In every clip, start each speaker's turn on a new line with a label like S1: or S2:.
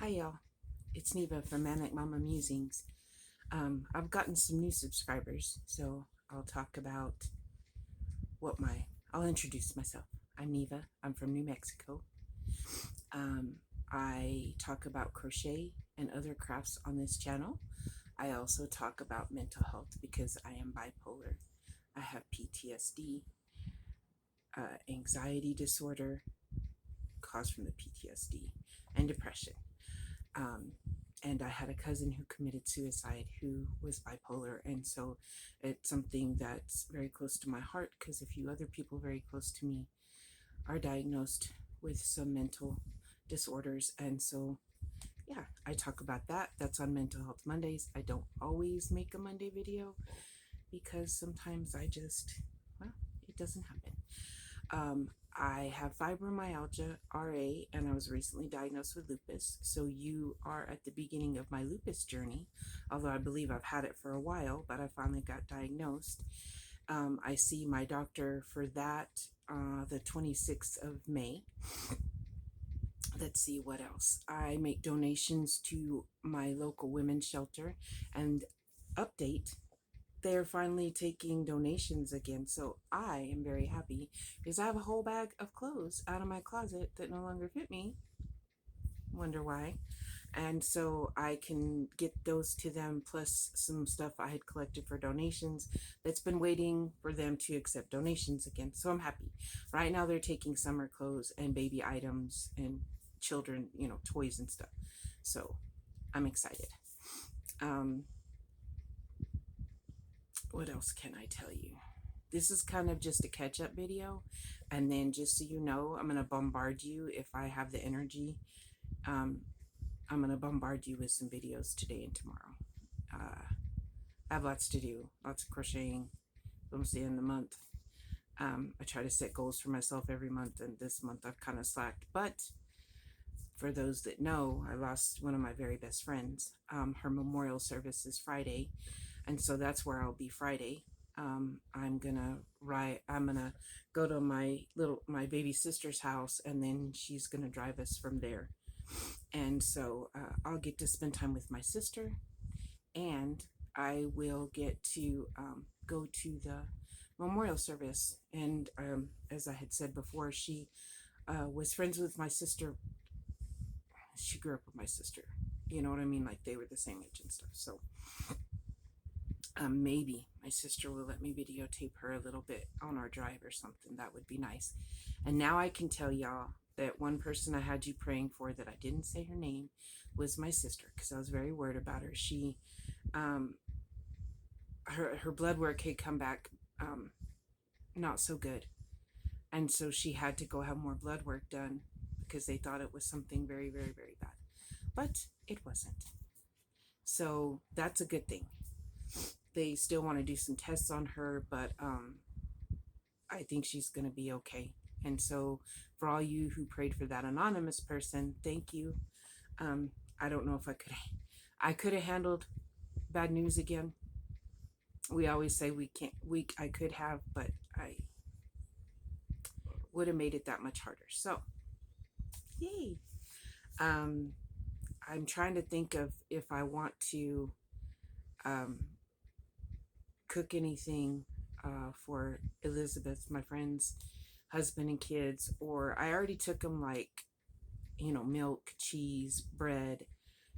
S1: Hi y'all, it's Neva from manicmamacreationz. I've gotten some new subscribers, so I'll talk about I'll introduce myself. I'm Neva, I'm from New Mexico. Um, I talk about crochet and other crafts on this channel. I also talk about mental health because I am bipolar. I have PTSD, anxiety disorder caused from the PTSD, and depression. Um, and I had a cousin who committed suicide who was bipolar. And so it's something that's very close to my heart because a few other people very close to me are diagnosed with some mental disorders. And so, yeah, I talk about that. That's on Mental Health Mondays. I don't always make a Monday video because sometimes it doesn't happen. I have fibromyalgia, RA, and I was recently diagnosed with lupus. So you are at the beginning of my lupus journey, although I believe I've had it for a while, but I finally got diagnosed. I see my doctor for that the 26th of May. Let's see what else. I make donations to my local women's shelter, and update, they're finally taking donations again. So I am very happy because I have a whole bag of clothes out of my closet that no longer fit me. Wonder why. And so I can get those to them, plus some stuff I had collected for donations that's been waiting for them to accept donations again. So I'm happy. Right now they're taking summer clothes and baby items and children, toys and stuff. So I'm excited. What else can I tell you? This is kind of just a catch-up video, and then just so you know, I'm going to bombard you if I have the energy. I'm going to bombard you with some videos today and tomorrow. I have lots to do, lots of crocheting. Almost the end of the month. I try to set goals for myself every month, and this month I've kind of slacked. But for those that know, I lost one of my very best friends. Her memorial service is Friday, and so that's where I'll be Friday. I'm gonna go to my baby sister's house, and then she's gonna drive us from there. And so I'll get to spend time with my sister, and I will get to go to the memorial service. And as I had said before, she was friends with my sister. She grew up with my sister. You know what I mean? Like they were the same age and stuff. So maybe my sister will let me videotape her a little bit on our drive or something. That would be nice. And now I can tell y'all that one person I had you praying for that I didn't say her name was my sister, because I was very worried about her. She her blood work had come back not so good, and so she had to go have more blood work done because they thought it was something very, very, very bad, but it wasn't. So that's a good thing. They still want to do some tests on her, but I think she's going to be okay. And so for all you who prayed for that anonymous person, thank you. I don't know if I could have handled bad news again. We always say I could have, but I would have made it that much harder. So yay. I'm trying to think of if I want to cook anything for Elizabeth, my friend's husband and kids, or I already took them like, milk, cheese, bread,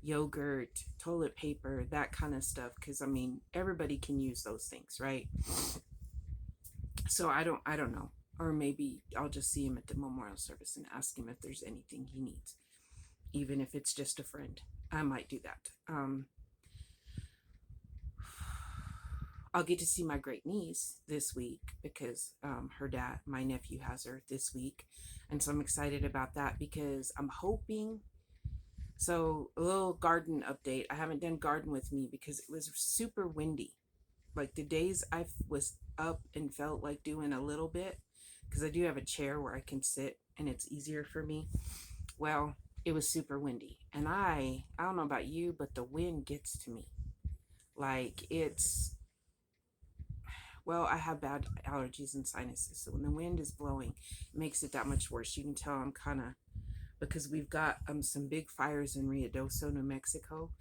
S1: yogurt, toilet paper, that kind of stuff. Because I mean, everybody can use those things, right? So I don't know. Or maybe I'll just see him at the memorial service and ask him if there's anything he needs, even if it's just a friend. I might do that. I'll get to see my great niece this week because her dad, my nephew, has her this week. And so I'm excited about that because I'm hoping. So a little garden update. I haven't done garden with me because it was super windy. Like the days I was up and felt like doing a little bit, because I do have a chair where I can sit and it's easier for me. Well, it was super windy. And I don't know about you, but the wind gets to me. Like I have bad allergies and sinuses. So when the wind is blowing, it makes it that much worse. You can tell I'm kind of because we've got some big fires in Ruidoso, New Mexico,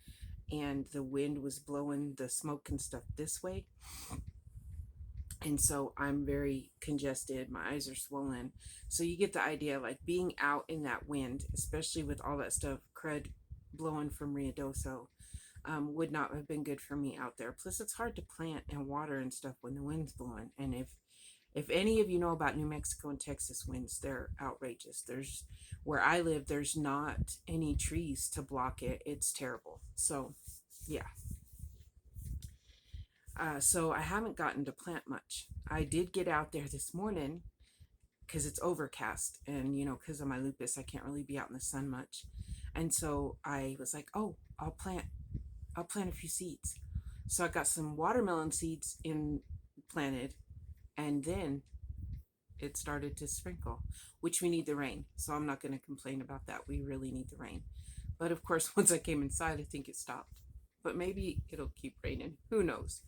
S1: and the wind was blowing the smoke and stuff this way. And so I'm very congested. My eyes are swollen. So you get the idea, like being out in that wind, especially with all that stuff, crud blowing from Ruidoso, would not have been good for me out there. Plus, it's hard to plant and water and stuff when the wind's blowing. And if any of you know about New Mexico and Texas winds, they're outrageous. There's where I live, there's not any trees to block it. It's terrible. So, yeah. So I haven't gotten to plant much. I did get out there this morning because it's overcast, and because of my lupus, I can't really be out in the sun much. And so I was like, oh, I'll plant a few seeds. So I got some watermelon seeds planted, and then it started to sprinkle, which we need the rain. So I'm not going to complain about that. We really need the rain. But of course, once I came inside, I think it stopped. But maybe it'll keep raining. Who knows?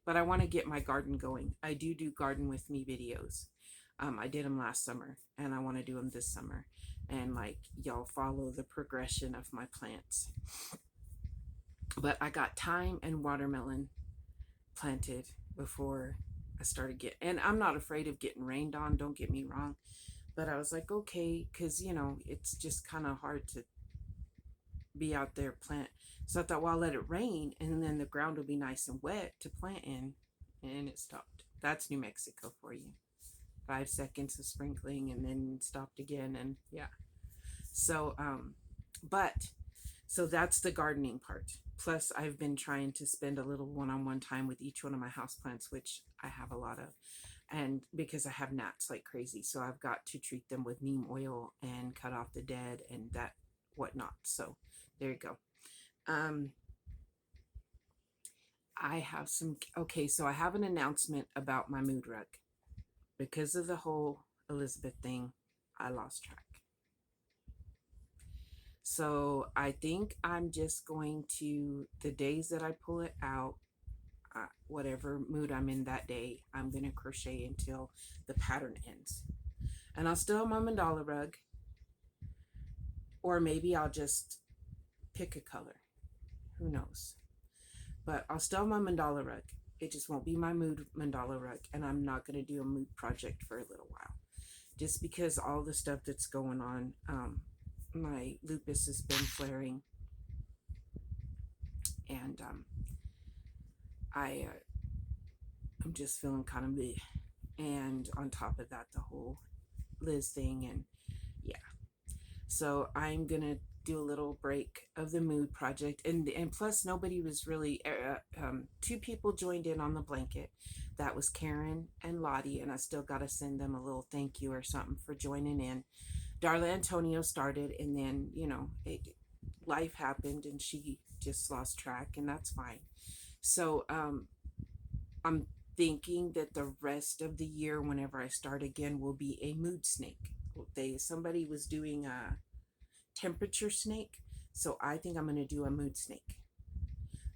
S1: But I want to get my garden going. I do garden with me videos. I did them last summer, and I want to do them this summer. And like, y'all follow the progression of my plants. But I got thyme and watermelon planted before I started and I'm not afraid of getting rained on, don't get me wrong. But I was like, okay, because it's just kind of hard to be out there plant. So I thought, well, I'll let it rain, and then the ground will be nice and wet to plant in. And it stopped. That's New Mexico for you. 5 seconds of sprinkling and then stopped again. And yeah. So, so that's the gardening part. Plus, I've been trying to spend a little one-on-one time with each one of my houseplants, which I have a lot of. And because I have gnats like crazy, so I've got to treat them with neem oil and cut off the dead and that whatnot. So there you go. I have so I have an announcement about my mood rug. Because of the whole Elizabeth thing, I lost track. So I think I'm just going to, the days that I pull it out, whatever mood I'm in that day, I'm going to crochet until the pattern ends. And I'll still have my mandala rug, or maybe I'll just pick a color. Who knows? But I'll still have my mandala rug. It just won't be my mood mandala rug, and I'm not going to do a mood project for a little while. Just because all the stuff that's going on, my lupus has been flaring, and I'm just feeling kind of bleh. And on top of that, the whole Liz thing, and yeah. So I'm gonna do a little break of the mood project, and plus nobody was really 2 people joined in on the blanket. That was Karen and Lottie, and I still got to send them a little thank you or something for joining in. Darla Antonio started, and then life happened and she just lost track, and that's fine. So I'm thinking that the rest of the year, whenever I start again, will be a mood snake. Somebody was doing a temperature snake, so I think I'm going to do a mood snake,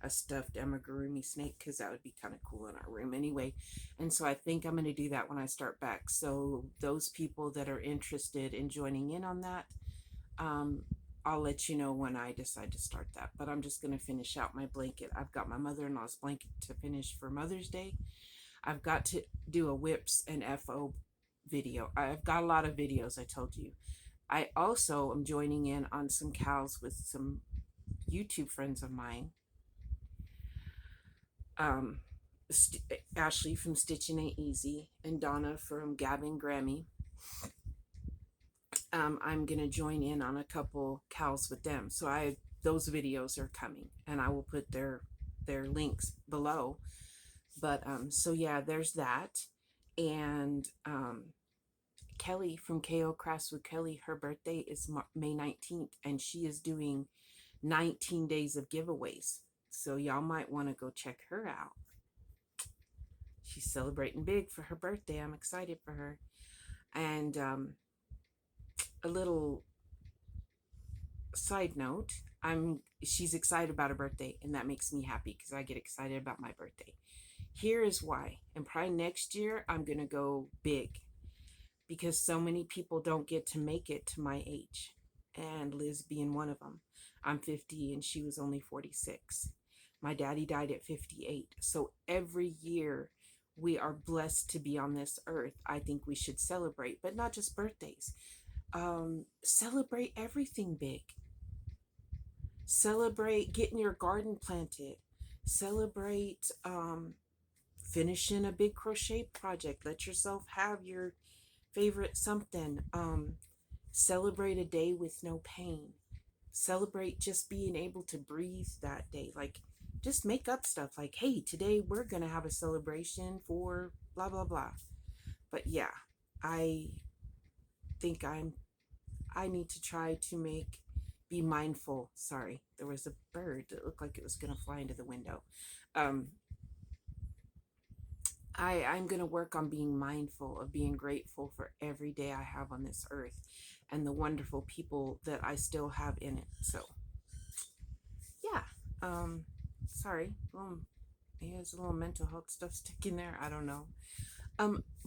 S1: a stuffed amigurumi snake, because that would be kind of cool in our room anyway. And so I think I'm going to do that when I start back. So those people that are interested in joining in on that, I'll let you know when I decide to start that. But I'm just going to finish out my blanket. I've got my mother-in-law's blanket to finish for Mother's Day. I've got to do a whips and FO video. I've got a lot of videos, I told you. I also am joining in on some cows with some YouTube friends of mine. Ashley from Stitchin Ain't Easy and Donna from Gabbing Grammy. I'm going to join in on a couple cows with them. So those videos are coming, and I will put their links below. But so yeah, there's that. And Kelly from KO Crafts with Kelly, her birthday is May 19th, and she is doing 19 days of giveaways. So y'all might want to go check her out. She's celebrating big for her birthday. I'm excited for her. And a little side note, she's excited about her birthday, and that makes me happy because I get excited about my birthday. Here is why. And probably next year I'm going to go big, because so many people don't get to make it to my age. and Liz being one of them. I'm 50 and she was only 46. My daddy died at 58. So every year we are blessed to be on this earth. I think we should celebrate, but not just birthdays. Celebrate everything big. Celebrate getting your garden planted. Celebrate finishing a big crochet project. Let yourself have your favorite something. Celebrate a day with no pain. Celebrate just being able to breathe that day. Like, just make up stuff like, hey, today we're going to have a celebration for blah, blah, blah. But yeah, I think I need to try to be mindful. Sorry, there was a bird that looked like it was going to fly into the window. I'm going to work on being mindful of being grateful for every day I have on this earth and the wonderful people that I still have in it. So, yeah. Sorry. Maybe there's a little mental health stuff sticking there. I don't know.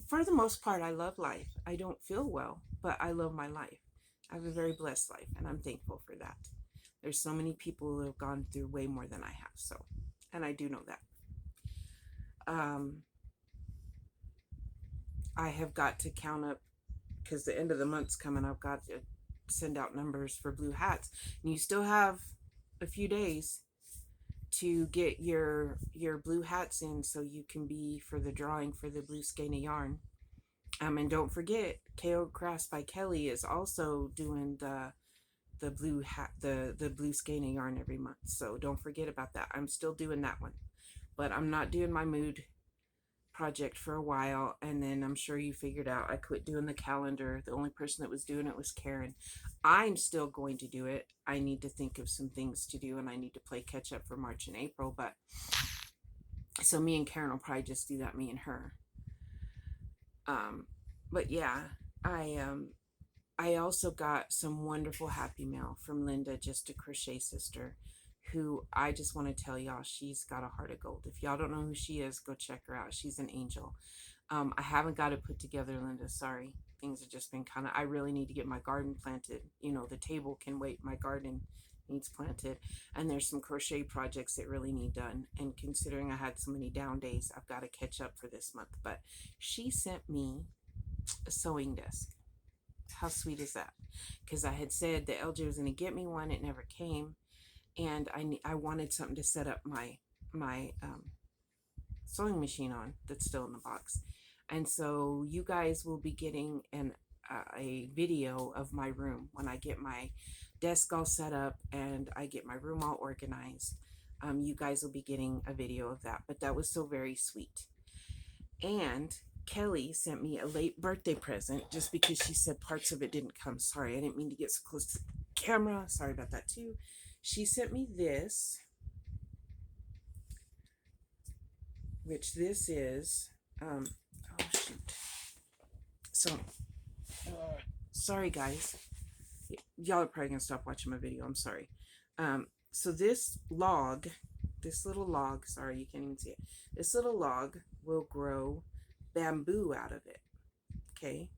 S1: For the most part, I love life. I don't feel well, but I love my life. I have a very blessed life, and I'm thankful for that. There's so many people who have gone through way more than I have. So, and I do know that. I have got to count up because the end of the month's coming. I've got to send out numbers for blue hats, and you still have a few days to get your blue hats in so you can be for the drawing for the blue skein of yarn. And don't forget, KO Crafts by Kelly is also doing the blue hat the blue skein of yarn every month. So don't forget about that. I'm still doing that one, but I'm not doing my mood project for a while, and then I'm sure you figured out I quit doing the calendar. The only person that was doing it was Karen. I'm still going to do it. I need to think of some things to do, and I need to play catch up for March and April, but so me and Karen will probably just do that, me and her. But yeah, I also got some wonderful happy mail from Linda, just a crochet sister, who I just want to tell y'all, she's got a heart of gold. If y'all don't know who she is, go check her out. She's an angel. I haven't got it put together, Linda. Sorry. Things have just been kind of, I really need to get my garden planted. You know, the table can wait. My garden needs planted. And there's some crochet projects that really need done. And considering I had so many down days, I've got to catch up for this month. But she sent me a sewing desk. How sweet is that? Because I had said that LJ was going to get me one. It never came. And I wanted something to set up my sewing machine on that's still in the box. And so you guys will be getting a video of my room when I get my desk all set up and I get my room all organized. You guys will be getting a video of that. But that was so very sweet. And Kelly sent me a late birthday present just because she said parts of it didn't come. Sorry, I didn't mean to get so close to the camera. Sorry about that too. She sent me this, which this is, oh shoot. So, sorry guys. Y'all are probably going to stop watching my video. I'm sorry. So this little log, sorry, you can't even see it. This little log will grow bamboo out of it. Okay.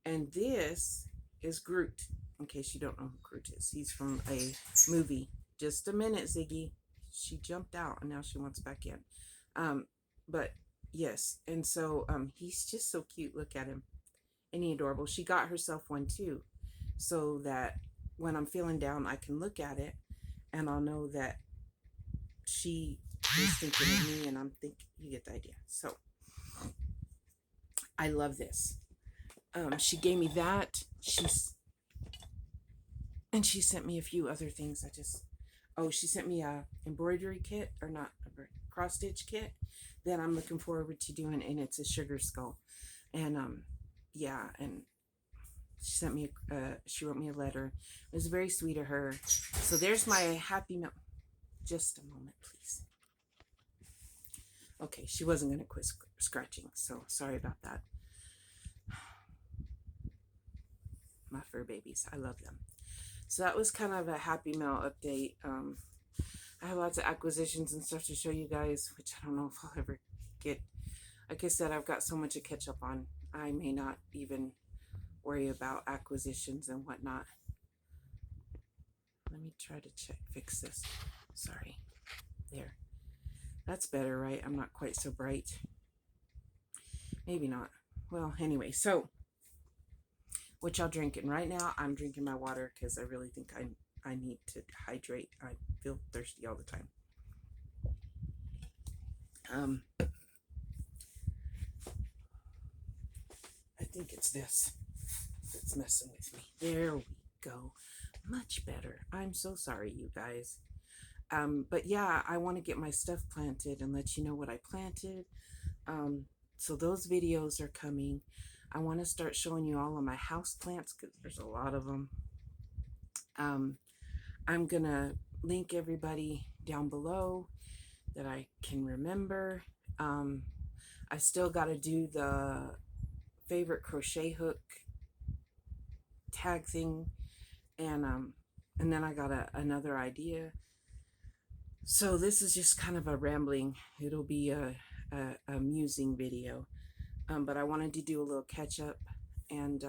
S1: And this is Groot. In case you don't know who Groot is. He's from a movie. Just a minute, Ziggy. She jumped out and now she wants back in. But yes. And so he's just so cute. Look at him. And he's adorable. She got herself one too. So that when I'm feeling down, I can look at it and I'll know that she is thinking of me and I'm thinking, you get the idea. So I love this. She gave me that. And she sent me a few other things. She sent me a embroidery kit, or not a cross stitch kit that I'm looking forward to doing, and it's a sugar skull. And yeah, and she wrote me a letter. It was very sweet of her. So there's my happy note. Just a moment, please. Okay, she wasn't going to quit scratching, so sorry about that. My fur babies, I love them. So that was kind of a happy mail update. I have lots of acquisitions and stuff to show you guys, which I don't know if I'll ever get. Like I said, I've got so much to catch up on. I may not even worry about acquisitions and whatnot. me try to fix this. Sorry. There. That's better, right? I'm not quite so bright. Maybe not. Well, anyway, so what y'all drinking? Right now, I'm drinking my water because I really think I need to hydrate. I feel thirsty all the time. I think it's this that's messing with me. There we go. Much better. I'm so sorry, you guys. But yeah, I want to get my stuff planted and let you know what I planted. So those videos are coming. I want to start showing you all of my house plants because there's a lot of them. I'm going to link everybody down below that I can remember. I still got to do the favorite crochet hook tag thing, and then I got another idea. So this is just kind of a rambling. It'll be a musing video, but I wanted to do a little catch up. And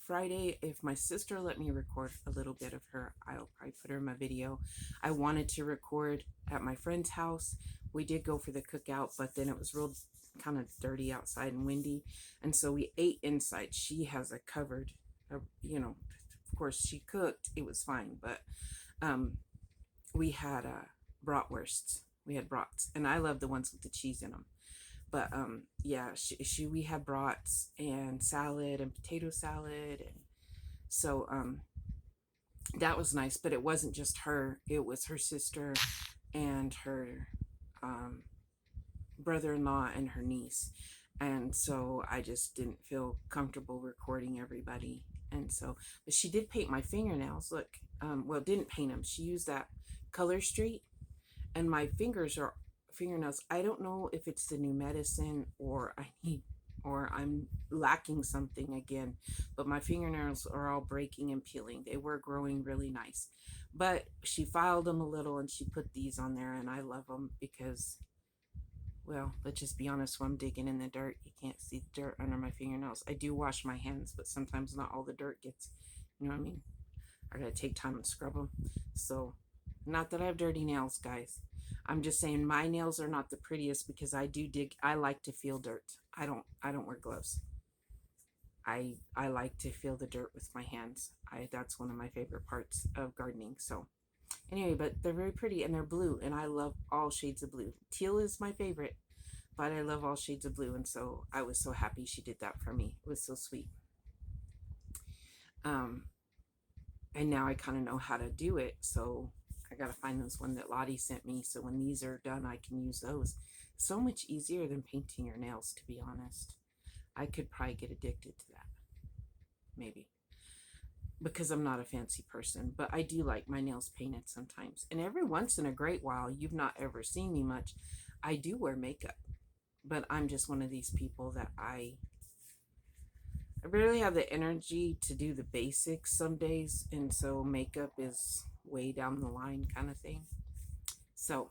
S1: Friday, if my sister let me record a little bit of her, I'll probably put her in my video. I wanted to record at my friend's house. We did go for the cookout, but then it was real kind of dirty outside and windy, and so we ate inside. She has a covered, you know, of course she cooked. It was fine, but we had bratwursts. We had brats, and I love the ones with the cheese in them. But yeah, we had brats and salad and potato salad, and so that was nice. But it wasn't just her; it was her sister and her brother-in-law and her niece. And so I just didn't feel comfortable recording everybody. And so, but she did paint my fingernails. Look, well, didn't paint them. She used that Color Street, and my fingernails. I don't know if it's the new medicine or I'm lacking something again, but my fingernails are all breaking and peeling. They were growing really nice, but she filed them a little and she put these on there, and I love them because, well, let's just be honest, when I'm digging in the dirt, you can't see the dirt under my fingernails. I do wash my hands, but sometimes not all the dirt gets, you know what I mean? I gotta take time and scrub them. So, not that I have dirty nails, guys. I'm just saying my nails are not the prettiest because I do dig. I like to feel dirt. I don't wear gloves. I like to feel the dirt with my hands. That's one of my favorite parts of gardening. So anyway, but they're very pretty and they're blue, and I love all shades of blue. Teal is my favorite, but I love all shades of blue, and so I was so happy she did that for me. It was so sweet. And now I kind of know how to do it, so I gotta find those one that Lottie sent me, so when these are done I can use those. So much easier than painting your nails, to be honest. I could probably get addicted to that, maybe, because I'm not a fancy person, but I do like my nails painted sometimes. And every once in a great while, you've not ever seen me much, I do wear makeup, but I'm just one of these people that I rarely have the energy to do the basics some days, and so makeup is way down the line kind of thing. So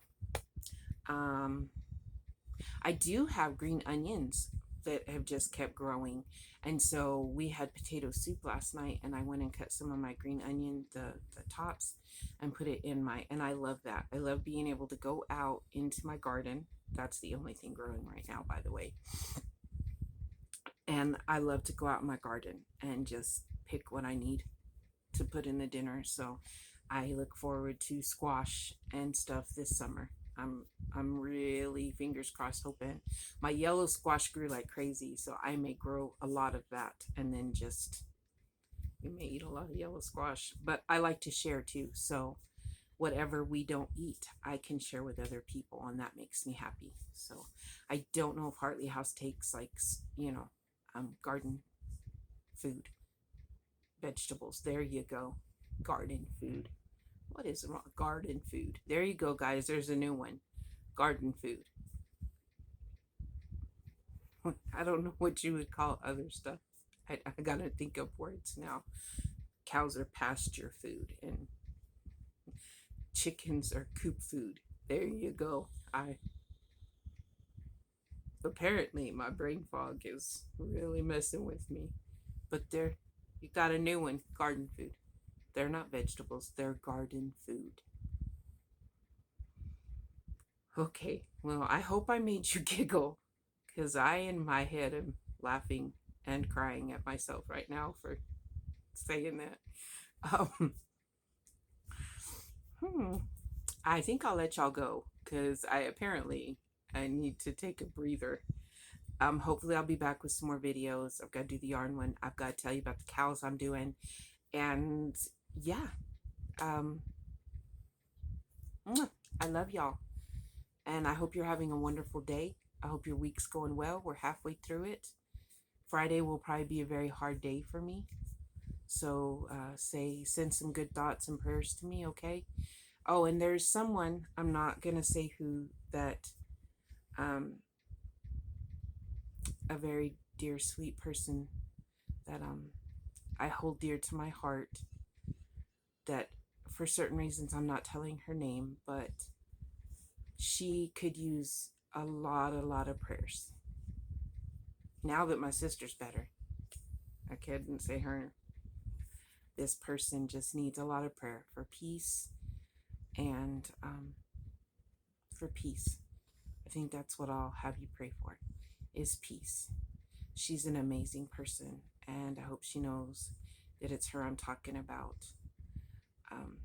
S1: I do have green onions that have just kept growing, and so we had potato soup last night, and I went and cut some of my green onion, the tops, and put it in my, and I love that. I love being able to go out into my garden. That's the only thing growing right now, by the way. And I love to go out in my garden and just pick what I need to put in the dinner. So I look forward to squash and stuff this summer. I'm really, fingers crossed, hoping. My yellow squash grew like crazy, so I may grow a lot of that, and then just, we may eat a lot of yellow squash. But I like to share too, so whatever we don't eat, I can share with other people, and that makes me happy. So I don't know if Hartley House takes, like, you know, garden food, vegetables. There you go. Garden food. What is wrong? Garden food. There you go, guys. There's a new one. Garden food. I don't know what you would call other stuff. I gotta think of words now. Cows are pasture food, and chickens are coop food. There you go. Apparently my brain fog is really messing with me. But there, you got a new one. Garden food. They're not vegetables, they're garden food. Okay, well, I hope I made you giggle, because I, in my head, am laughing and crying at myself right now for saying that. Um, hmm. I think I'll let y'all go because I need to take a breather. Hopefully I'll be back with some more videos. I've got to do the yarn one. I've got to tell you about the cows I'm doing, and yeah, um, I love y'all, and I hope you're having a wonderful day. I hope your week's going well. We're halfway through it. Friday will probably be a very hard day for me. So send some good thoughts and prayers to me, okay? Oh, and there's someone, I'm not gonna say who, that um a very dear, sweet person that I hold dear to my heart, that for certain reasons I'm not telling her name, but she could use a lot of prayers. Now that my sister's better, I couldn't say her. This person just needs a lot of prayer for peace and for peace. I think that's what I'll have you pray for, is peace. She's an amazing person, and I hope she knows that it's her I'm talking about. Um,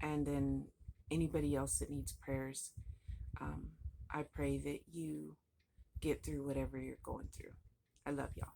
S1: and then anybody else that needs prayers, um, I pray that you get through whatever you're going through. I love y'all.